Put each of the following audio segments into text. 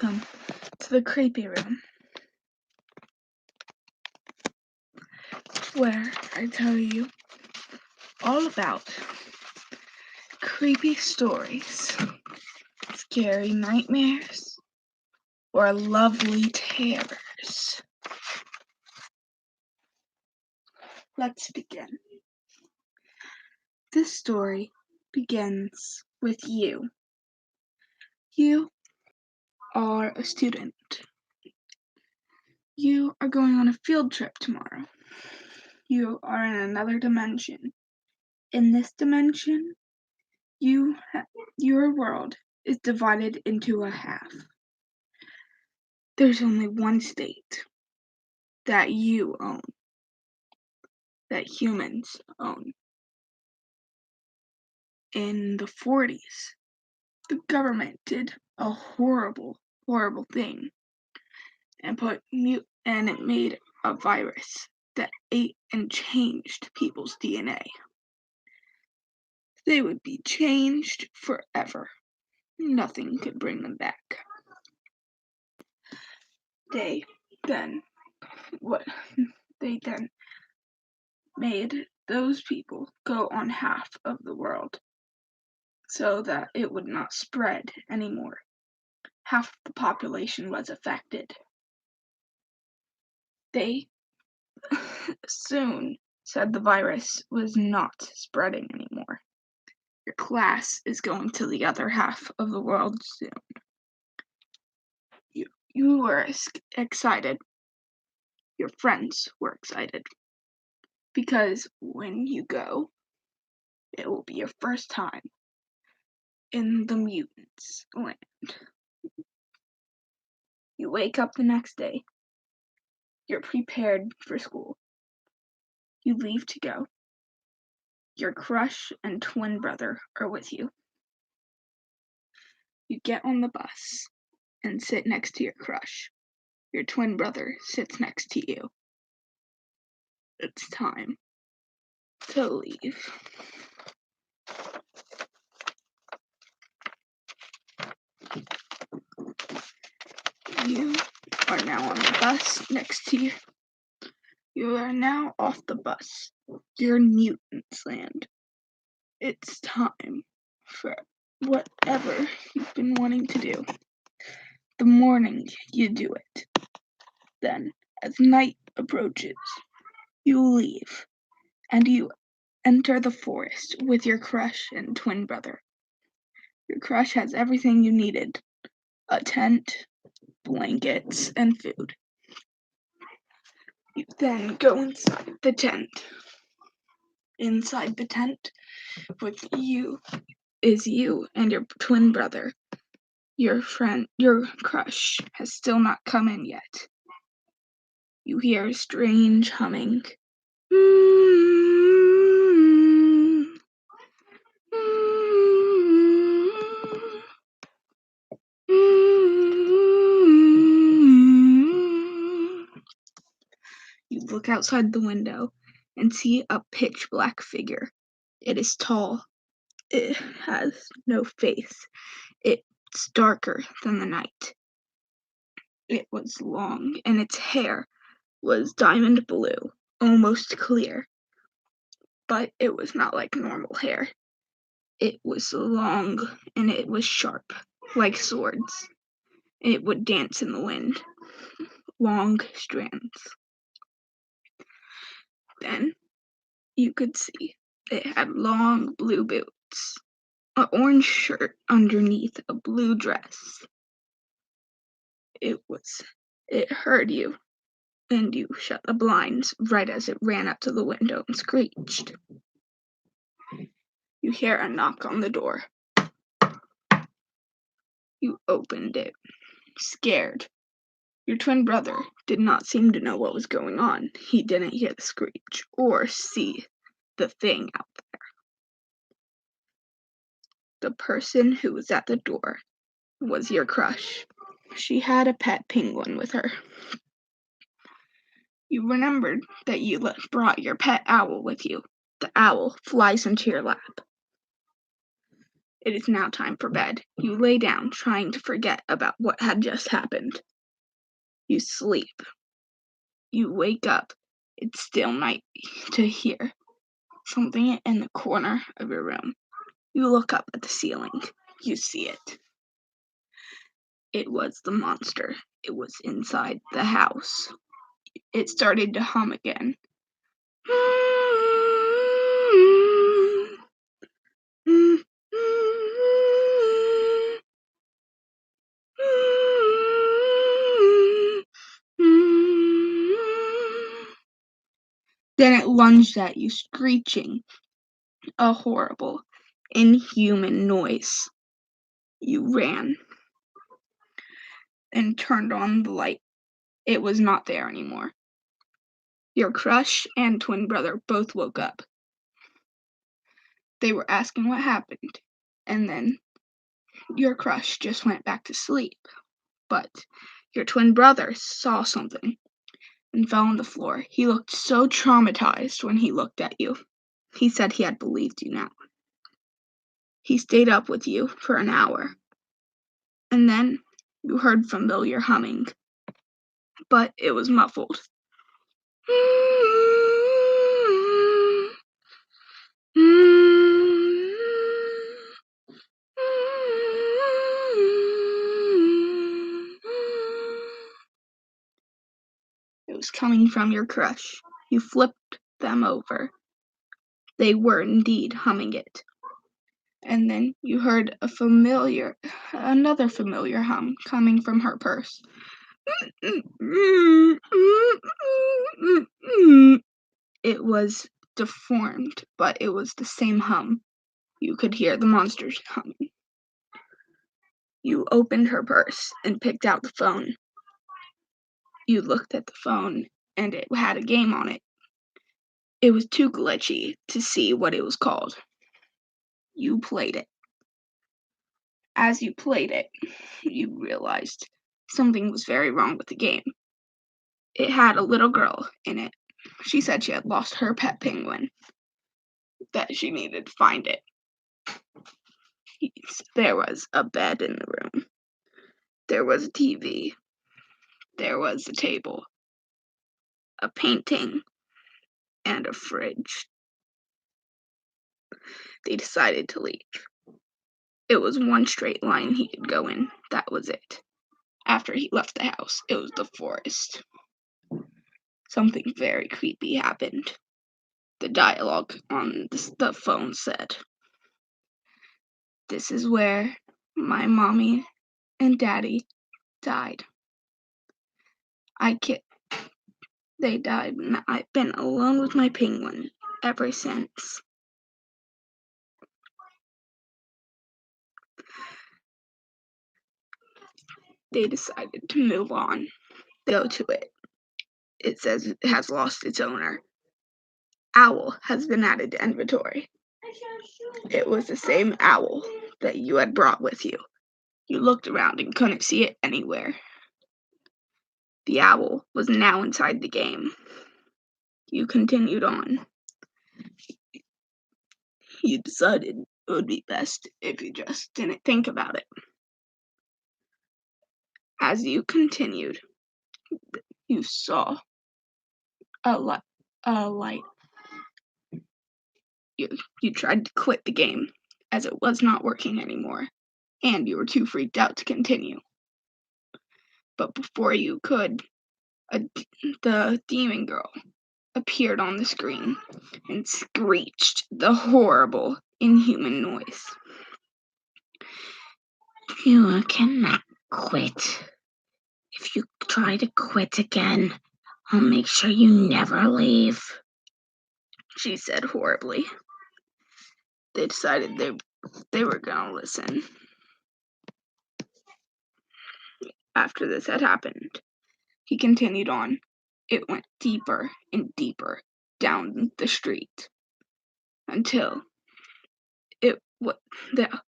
Welcome to the Creepy Room, where I tell you all about creepy stories, scary nightmares, or lovely terrors. Let's begin. This story begins with you. You are a student. You are going on a field trip tomorrow. You are in another dimension. In this dimension, your world is divided into a half. There's only one state that you own, that humans own. In the 40s, the government did a horrible, horrible thing and it made a virus that ate and changed people's DNA. They would be changed forever. Nothing could bring them back. They then made those people go on half of the world so that it would not spread anymore. Half the population was affected. They soon said the virus was not spreading anymore. Your class is going to the other half of the world soon. You were excited. Your friends were excited. Because when you go, it will be your first time in the mutants' land. You wake up the next day. You're prepared for school. You leave to go. Your crush and twin brother are with you. You get on the bus and sit next to your crush. Your twin brother sits next to you. It's time to leave. You are now on the bus next to you. You are now off the bus. You're in mutants' land. It's time for whatever you've been wanting to do. The morning you do it. Then, as night approaches, you leave and you enter the forest with your crush and twin brother. Your crush has everything you needed: a tent, blankets, and food. You then go inside the tent. Inside the tent with you is you and your twin brother. Your crush has still not come in yet. You hear a strange humming. You look outside the window and see a pitch black figure. It is tall. It has no face. It's darker than the night. It was long, and its hair was diamond blue, almost clear. But it was not like normal hair. It was long, and it was sharp, like swords. It would dance in the wind. Long strands. Then you could see it had long blue boots, an orange shirt underneath a blue dress. It heard you, and you shut the blinds right as it ran up to the window and screeched. You hear a knock on the door. You opened it, scared. Your twin brother did not seem to know what was going on. He didn't hear the screech or see the thing out there. The person who was at the door was your crush. She had a pet penguin with her. You remembered that you brought your pet owl with you. The owl flies into your lap. It is now time for bed. You lay down, trying to forget about what had just happened. You sleep. You wake up. It's still night to hear something in the corner of your room. You look up at the ceiling. You see it. It was the monster. It was inside the house. It started to hum again. Then it lunged at you, screeching a horrible, inhuman noise. You ran and turned on the light. It was not there anymore. Your crush and twin brother both woke up. They were asking what happened, and then your crush just went back to sleep. But your twin brother saw something and fell on the floor. He looked so traumatized when he looked at you. He said he had believed you now. He stayed up with you for an hour. And then you heard familiar humming, but it was muffled. It was coming from your crush. You flipped them over. They were indeed humming it. And then you heard another familiar hum coming from her purse. It was deformed, but it was the same hum. You could hear the monsters humming. You opened her purse and picked out the phone. You looked at the phone, and it had a game on it. It was too glitchy to see what it was called. You played it. As you played it, you realized something was very wrong with the game. It had a little girl in it. She said she had lost her pet penguin, that she needed to find it. There was a bed in the room. There was a TV. There was a table, a painting, and a fridge. They decided to leave. It was one straight line he could go in. That was it. After he left the house, it was the forest. Something very creepy happened. The dialogue on the phone said, "This is where my mommy and daddy died. They died, and I've been alone with my penguin ever since." They decided to move on. Go to it. It says it has lost its owner. Owl has been added to inventory. It was the same owl that you had brought with you. You looked around and couldn't see it anywhere. The owl was now inside the game. You continued on. You decided it would be best if you just didn't think about it. As you continued, you saw a light. You tried to quit the game, as it was not working anymore, and you were too freaked out to continue. But before you could, the demon girl appeared on the screen and screeched the horrible, inhuman noise. "You cannot quit. If you try to quit again, I'll make sure you never leave," she said horribly. They decided they were gonna listen. After this had happened, he continued on. It went deeper and deeper down the street until the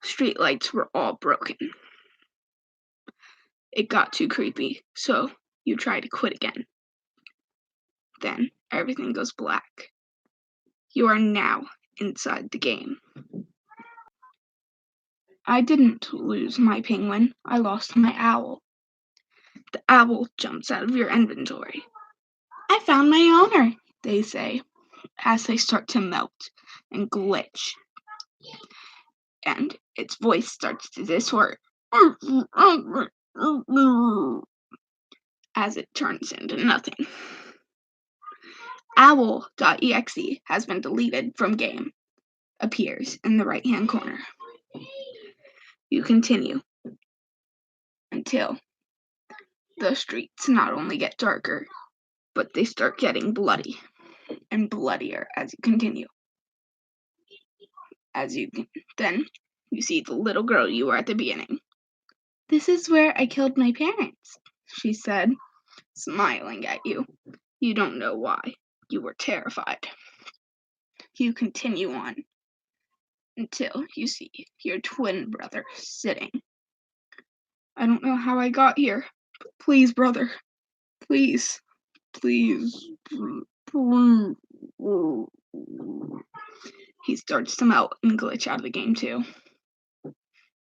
street lights were all broken. It got too creepy, so you try to quit again. Then everything goes black. You are now inside the game. I didn't lose my penguin. I lost my owl. The owl jumps out of your inventory. I found my owner, they say, as they start to melt and glitch. And its voice starts to distort as it turns into nothing. Owl.exe has been deleted from game. Appears in the right-hand corner. You continue until the streets not only get darker, but they start getting bloody and bloodier as you continue. Then you see the little girl you were at the beginning. This is where I killed my parents, she said, smiling at you. You don't know why. You were terrified. You continue on until you see your twin brother sitting. I don't know how I got here, but please, brother, please, please. He starts to melt and glitch out of the game too.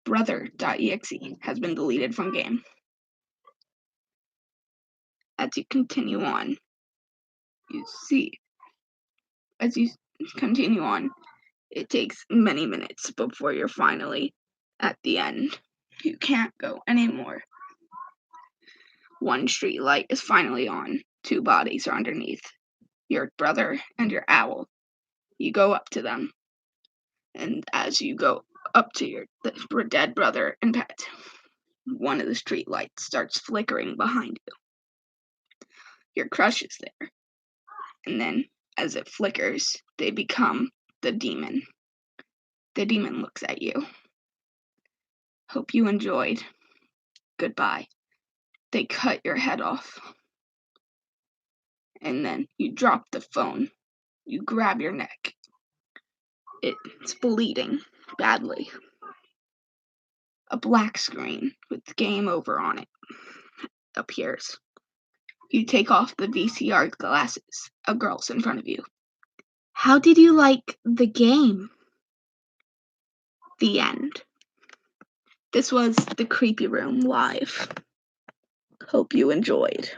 Brother.exe has been deleted from game. As you continue on, it takes many minutes before you're finally at the end. You can't go anymore. One street light is finally on. 2 bodies are underneath. Your brother and your owl. You go up to them. And as you go up to your dead brother and pet, one of the street lights starts flickering behind you. Your crush is there. And then, as it flickers, they become the demon. The demon looks at you. Hope you enjoyed. Goodbye. They cut your head off. And then you drop the phone. You grab your neck. It's bleeding badly. A black screen with game over on it appears. You take off the VCR glasses. A girl's in front of you. How did you like the game? The end. This was The Creepy Room Live. Hope you enjoyed.